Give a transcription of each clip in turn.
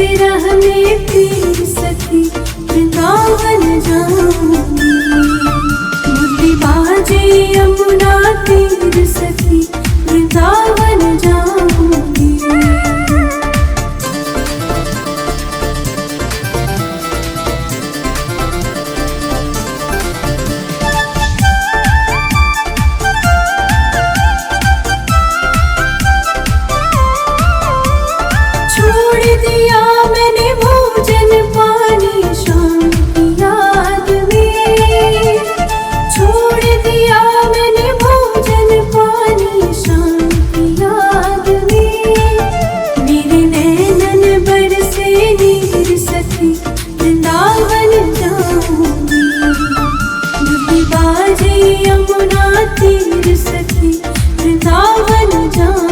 विरह में पीर सखी वृंदावन जाऊंगी। मुरली बाजे यमुना तीर सखी वृंदावन जाऊंगी। छोड़ दिया मैंने भोजन पानी शाम की याद में। छोड़ दिया मैंने भोजन पानी शाम की याद में। मेरे नैनन बरसे नीर सखी वृंदावन जाऊंगी। मुरली बाजे यमुना तीर सखी वृंदावन जाऊंगी।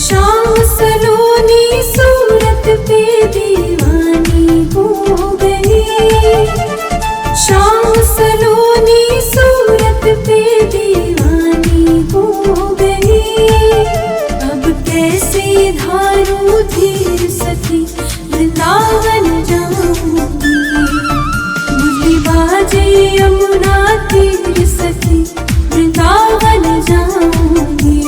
शाम सलोनी सूरत पे दीवानी हो गई। शाम सलोनी सूरत पे दीवानी हो गई। अब कैसे धारूं धीर सखी वृंदावन जाऊंगी। मुरली बाजे यमुना तीर सखी वृंदावन जाऊंगी।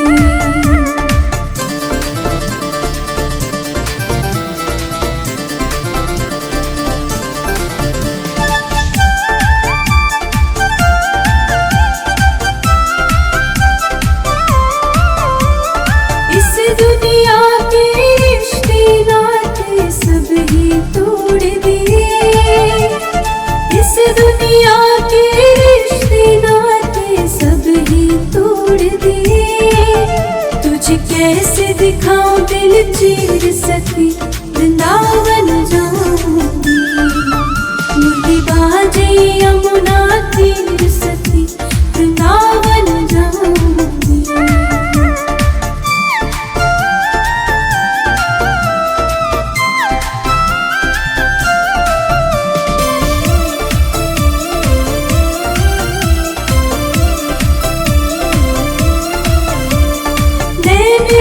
दुनिया के रिश्ते नाते सब ही तोड़ दिए। इस दुनिया के रिश्ते नाते सब ही तोड़ दिए। तुझे कैसे दिखाऊं दिल चीर सखी वृंदावन जाऊंगी। मुरली बाजे यमुना तीर सखी वृंदावन जाऊंगी।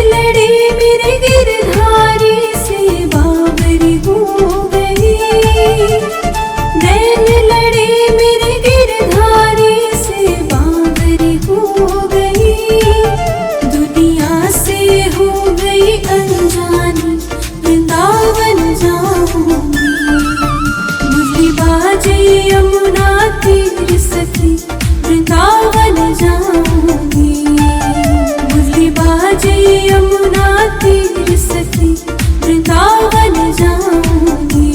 लड़े मेरे गिरधारी से बावरी हो गई। नैन लड़े मेरे गिरधारी से बावरी हो गई। दुनिया से हो गई अनजानी वृंदावन जाऊंगी। मुरली बाजे यमुना तीर सखी वृंदावन जाऊंगी। मुरली बाजे यमुना तीर सखी वृंदावन जाऊंगी।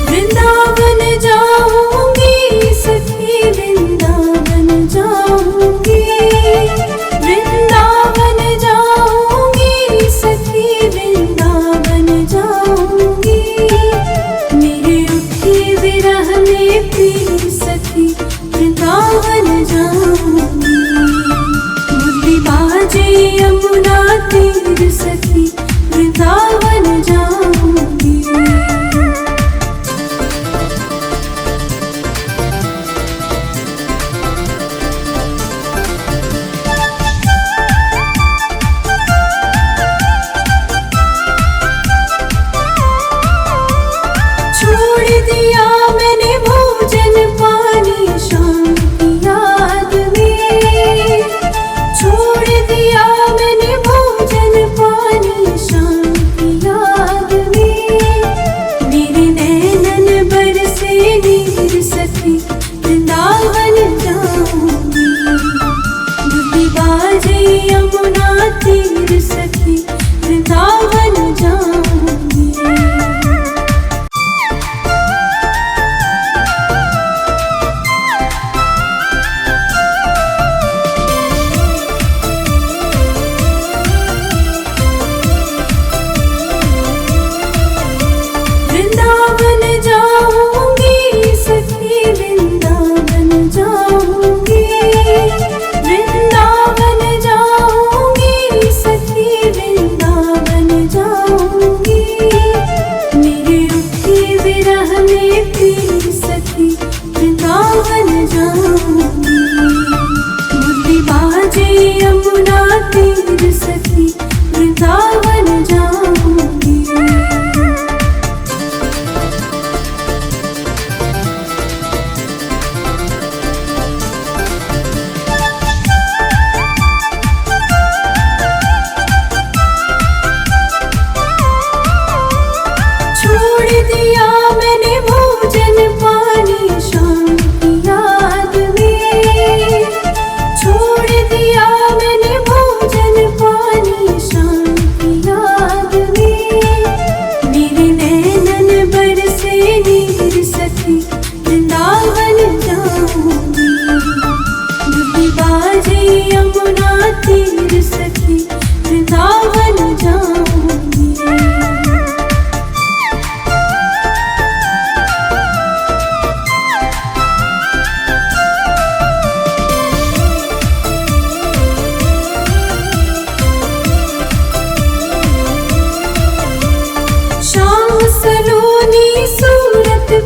वृंदावन जाऊंगी सखी वृंदावन जाऊंगी। वृंदावन जाऊंगी सखी वृंदावन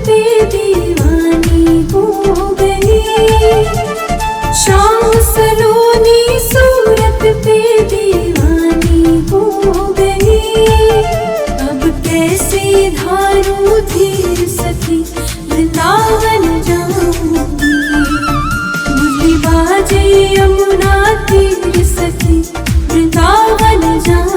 पे दीवानी हो गई, शाम सलोनी सूरत पे दीवानी हो गई। अब कैसे धारूं धीर सखी वृंदावन जाऊंगी, मुरली बाजे यमुना तीर सखी वृंदावन जाऊंगी।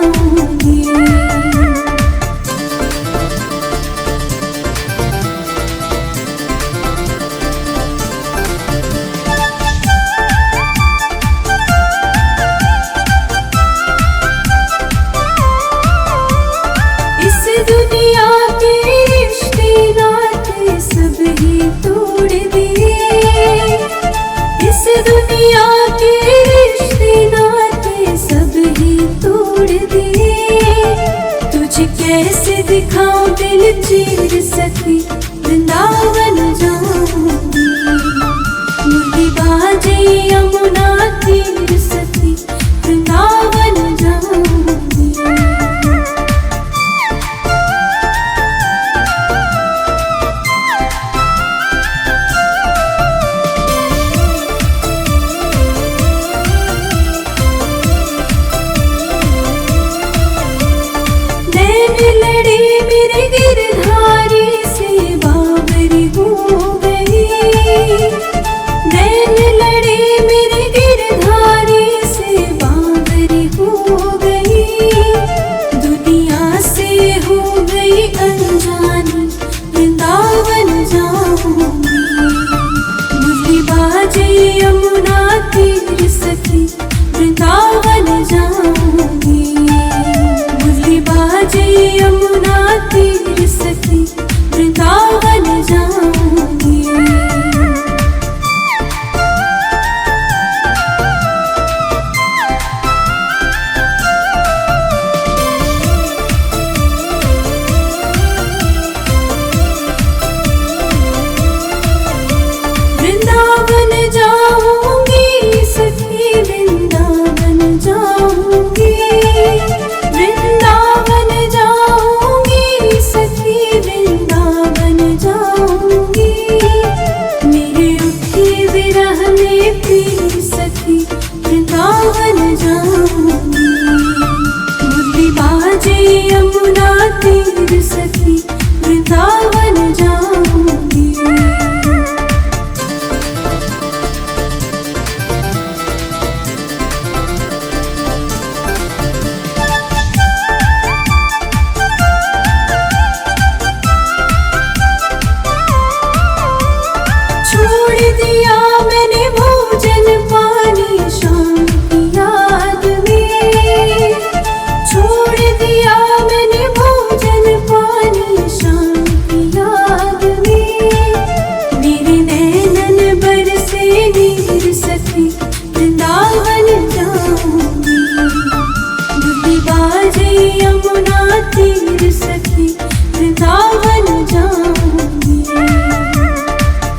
इस दुनिया के रिश्ते नाते सब ही तोड़ दिए, इस दुनिया के रिश्ते नाते सब ही तोड़ दिए। तुझे कैसे दिखाऊं दिल चीर सखी वृंदावन जाऊंगी, मुरली बाजे यमुना तीर सखी वृंदावन जाऊंगी। लड़े मेरे गिरधारी से बावरी हो गई, नैन लड़े मेरे गिरधारी से बावरी हो गई। दुनिया से हो गई